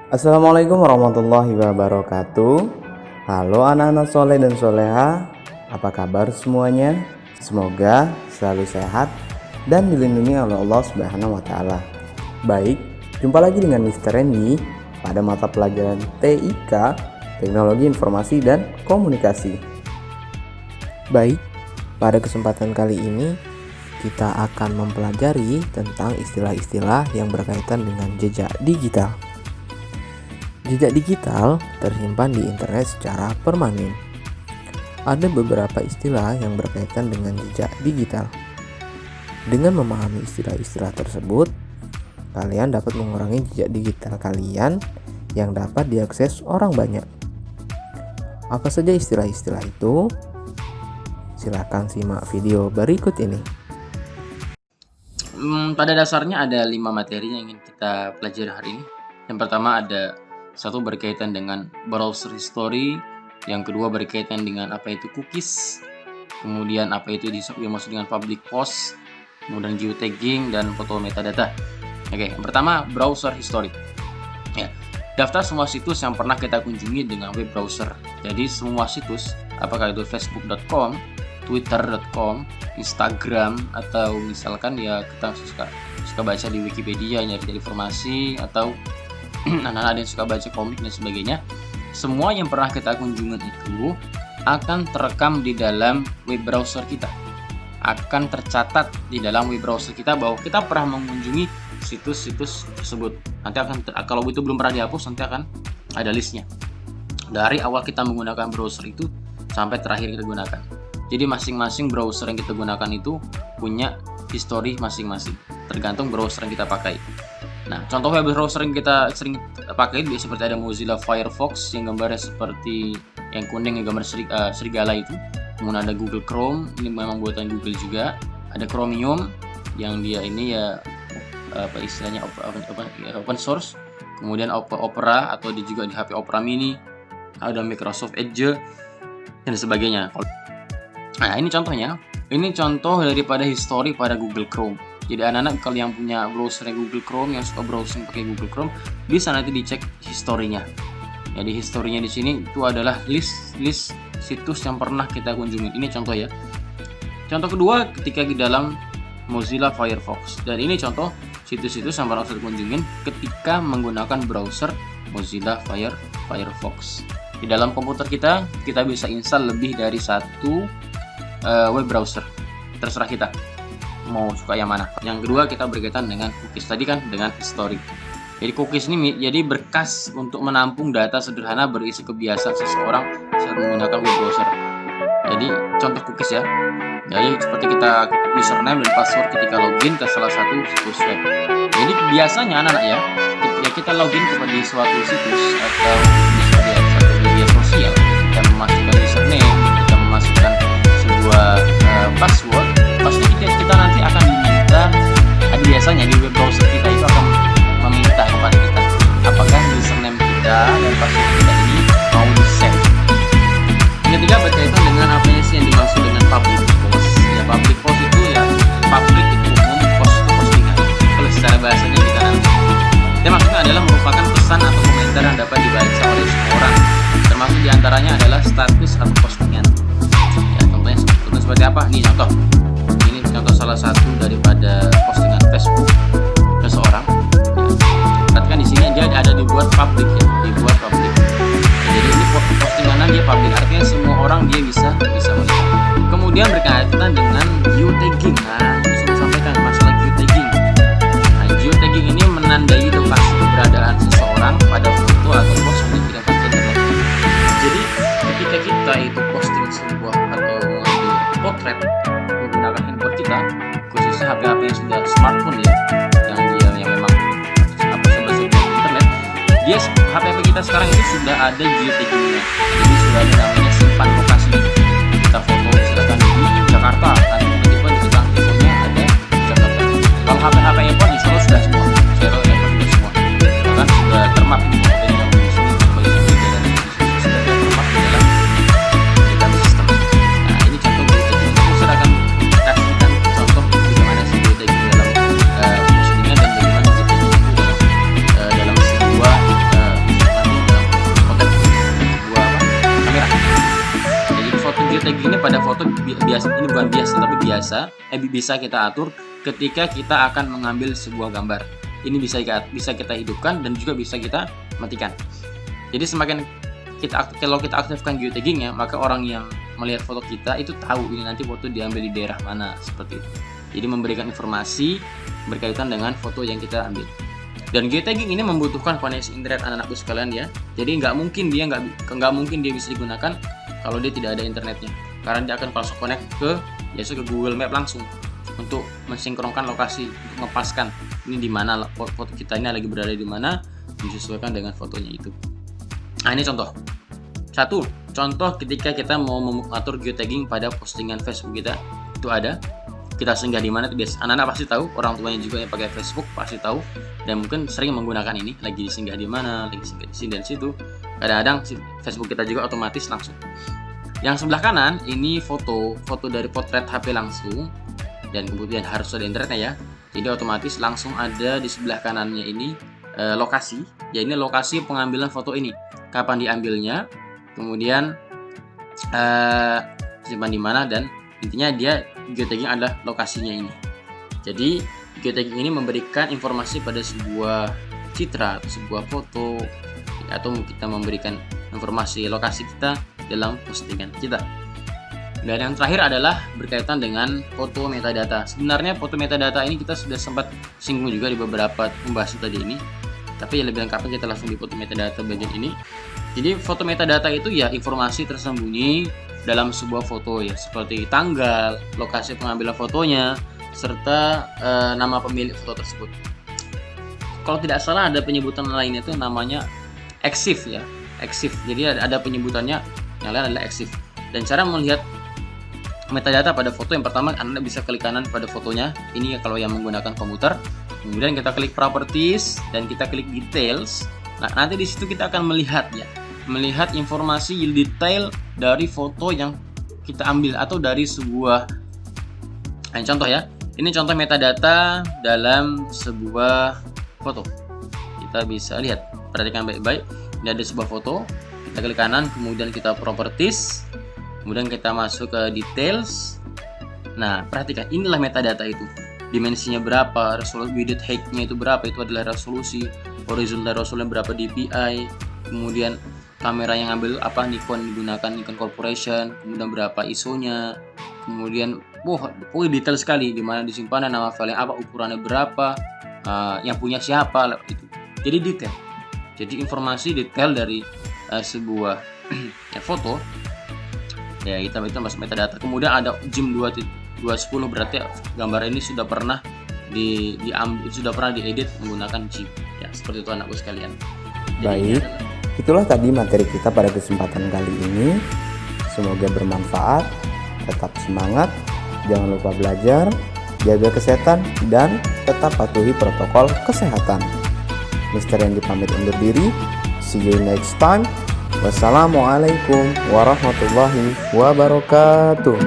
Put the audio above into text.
Assalamualaikum warahmatullahi wabarakatuh. Halo anak-anak soleh dan soleha, apa kabar semuanya? Semoga selalu sehat dan dilindungi oleh Allah Subhanahu wa Ta'ala. Baik, jumpa lagi dengan Mr. Randy pada mata pelajaran TIK, Teknologi Informasi dan Komunikasi. Baik, pada kesempatan kali ini kita akan mempelajari tentang istilah-istilah yang berkaitan dengan jejak digital. Jejak digital tersimpan di internet secara permanen. Ada beberapa istilah yang berkaitan dengan jejak digital. Dengan memahami istilah-istilah tersebut, kalian dapat mengurangi jejak digital kalian yang dapat diakses orang banyak. Apa saja istilah-istilah itu? Silakan simak video berikut ini. Pada dasarnya ada 5 materi yang ingin kita pelajari hari ini. Yang pertama ada satu berkaitan dengan browser history, yang kedua berkaitan dengan apa itu cookies, kemudian apa itu dimaksud dengan public post, kemudian geotagging dan foto metadata. Oke, yang pertama browser history. Ya, daftar semua situs yang pernah kita kunjungi dengan web browser. Jadi semua situs, apakah itu facebook.com, twitter.com, Instagram, atau misalkan ya kita suka baca di Wikipedia nyari informasi, atau anak-anak yang suka baca komik dan sebagainya, semua yang pernah kita kunjungi itu akan terekam di dalam web browser kita, akan tercatat di dalam web browser kita bahwa kita pernah mengunjungi situs-situs tersebut. Nanti akan kalau itu belum pernah dihapus, nanti akan ada listnya dari awal kita menggunakan browser itu sampai terakhir kita gunakan. Jadi masing-masing browser yang kita gunakan itu punya history masing-masing, tergantung browser yang kita pakai. Nah, contoh web browser yang kita sering pakai biasanya seperti ada Mozilla Firefox yang gambarnya seperti yang kuning, yang gambar serigala itu. Kemudian ada Google Chrome, ini memang buatan Google juga. Ada Chromium yang dia ini ya apa istilahnya open source. Kemudian Opera atau juga di HP Opera Mini. Ada Microsoft Edge dan sebagainya. Nah, ini contohnya. Ini contoh daripada history pada Google Chrome. Jadi anak-anak kalau yang punya browser Google Chrome, yang suka browsing pakai Google Chrome, bisa nanti dicek historinya. Jadi historinya di sini itu adalah list situs yang pernah kita kunjungi. Ini contoh ya. Contoh kedua ketika di dalam Mozilla Firefox. Dan ini contoh situs-situs yang pernah kita kunjungin ketika menggunakan browser Mozilla Firefox. Di dalam komputer kita bisa install lebih dari satu web browser. Terserah kita mau suka yang mana. Yang kedua kita berkaitan dengan cookies tadi kan, dengan history. Jadi cookies ini jadi berkas untuk menampung data sederhana berisi kebiasaan seseorang saat menggunakan web browser. Jadi contoh cookies ya. Jadi seperti kita username dan password ketika login ke salah satu situs web. Jadi biasanya anak-anak ya, ketika kita login kepada suatu situs atau di satu media sosial, kita memasukkan username, kita memasukkan sebuah password, pasti kita nanti akan diminta, biasanya di web browser kita itu akan meminta kepada kita apakah username kita dan password kita ini mau di-save. Yang ketiga berkaitan dengan apa sih yang dimaksud dengan public post. Ya, public post itu ya public itu umum, post itu postingan. Kalau secara bahasanya kita nanti, itu maksudnya adalah merupakan pesan atau komentar yang dapat dibaca oleh semua orang, termasuk diantaranya adalah status atau postingan. Ya, contohnya seperti apa? Nih contoh salah satu daripada postingan Facebook seseorang. Perhatikan di sini dia ada dibuat public ya, dibuat public. Jadi ini postingannya dia public, artinya semua orang dia bisa melihat. Kemudian berkaitan dengan geotagging. Nah, ini saya sampaikan masalah geotagging. Nah, geotagging ini menandai lokasi keberadaan seseorang pada foto atau post yang dikirimkan ke internet. Jadi ketika kita itu posting sebuah atau mengambil potret menggunakan handphone kita, khususnya HP-HP yang sudah smartphone ya, yang memang sebuah internet, dia HP-HP kita sekarang ini sudah ada geotaggingnya. Jadi sudah ada namanya simpan lokasi. Kita foto misalkan di Jakarta, nanti tiba-tiba di belakang fotonya ada Jakarta. Kalau HP-HP iPhone insya Allah sudah semua, bahkan sudah termap di fotonya yang di sini sudah termap di dalam sistem. Nah, ini contoh geotagging. Saya akan kasihkan contoh bagaimana sih geotagging dalam postingan dan bagaimana geotagging itu dalam sebuah foto biasa, ini bukan biasa tapi bisa kita atur ketika kita akan mengambil sebuah gambar. Ini bisa kita hidupkan dan juga bisa kita matikan. Jadi semakin kalau kita aktifkan geotagging ya, maka orang yang melihat foto kita itu tahu ini nanti foto diambil di daerah mana, seperti itu. Jadi memberikan informasi berkaitan dengan foto yang kita ambil. Dan geotagging ini membutuhkan koneksi internet anak-anakku sekalian ya. Jadi nggak mungkin dia bisa digunakan kalau dia tidak ada internetnya. Karena dia akan langsung connect ke Google Map langsung untuk mensinkronkan lokasi, untuk ngepaskan ini di mana foto kita ini lagi berada di mana, disesuaikan dengan fotonya itu. Nah, ini contoh. Satu contoh ketika kita mau mengatur geotagging pada postingan Facebook kita, itu ada. Kita singgah di mana itu biasa anak-anak pasti tahu, orang tuanya juga yang pakai Facebook pasti tahu dan mungkin sering menggunakan ini, lagi singgah di mana, lagi singgah di sini dan situ. Kadang-kadang Facebook kita juga otomatis langsung. Yang sebelah kanan ini foto dari potret HP langsung dan kemudian harus ada internetnya ya. Jadi otomatis langsung ada di sebelah kanannya ini lokasi. Ya ini lokasi pengambilan foto ini, kapan diambilnya, kemudian simpan di mana, dan intinya dia geotagging adalah lokasinya ini. Jadi geotagging ini memberikan informasi pada sebuah citra atau sebuah foto ya, atau kita memberikan informasi lokasi kita dalam postingan kita. Dan yang terakhir adalah berkaitan dengan foto metadata. Sebenarnya foto metadata ini kita sudah sempat singgung juga di beberapa pembahasan tadi ini. Tapi yang lebih lengkapnya kita langsung di foto metadata bagian ini. Jadi foto metadata itu ya informasi tersembunyi dalam sebuah foto ya, seperti tanggal, lokasi pengambilan fotonya, serta nama pemilik foto tersebut. Kalau tidak salah ada penyebutan lainnya itu namanya EXIF ya, EXIF. Jadi ada penyebutannya yang lain adalah EXIF. Dan cara melihat metadata pada foto, yang pertama Anda bisa klik kanan pada fotonya. Ini kalau yang menggunakan komputer. Kemudian kita klik properties dan kita klik details. Nah, nanti di situ kita akan melihat informasi detail dari foto yang kita ambil atau dari sebuah contoh ya. Ini contoh metadata dalam sebuah foto. Kita bisa lihat, perhatikan baik-baik. Ini ada sebuah foto. Kita klik kanan, kemudian kita properties, kemudian kita masuk ke details. Nah, perhatikan, inilah metadata itu. Dimensinya berapa, resolusi width height-nya itu berapa, itu adalah resolusi, horizontal resolusinya berapa dpi, kemudian kamera yang ambil apa, Nikon digunakan, Nikon Corporation, kemudian berapa ISO-nya, kemudian detail sekali, di mana disimpan, nama file apa, ukurannya berapa, yang punya siapa, itu. Jadi detail. Jadi informasi detail dari sebuah foto ya, kita masuk metadata. Kemudian ada GIMP 210, berarti gambar ini sudah pernah diedit menggunakan GIMP ya, seperti itu anakku sekalian. Baik, itulah tadi materi kita pada kesempatan kali ini. Semoga bermanfaat. Tetap semangat, jangan lupa belajar, jaga kesehatan, dan tetap patuhi protokol kesehatan. Mr. Randy pamit undur diri. See you next time. Wassalamualaikum warahmatullahi wabarakatuh.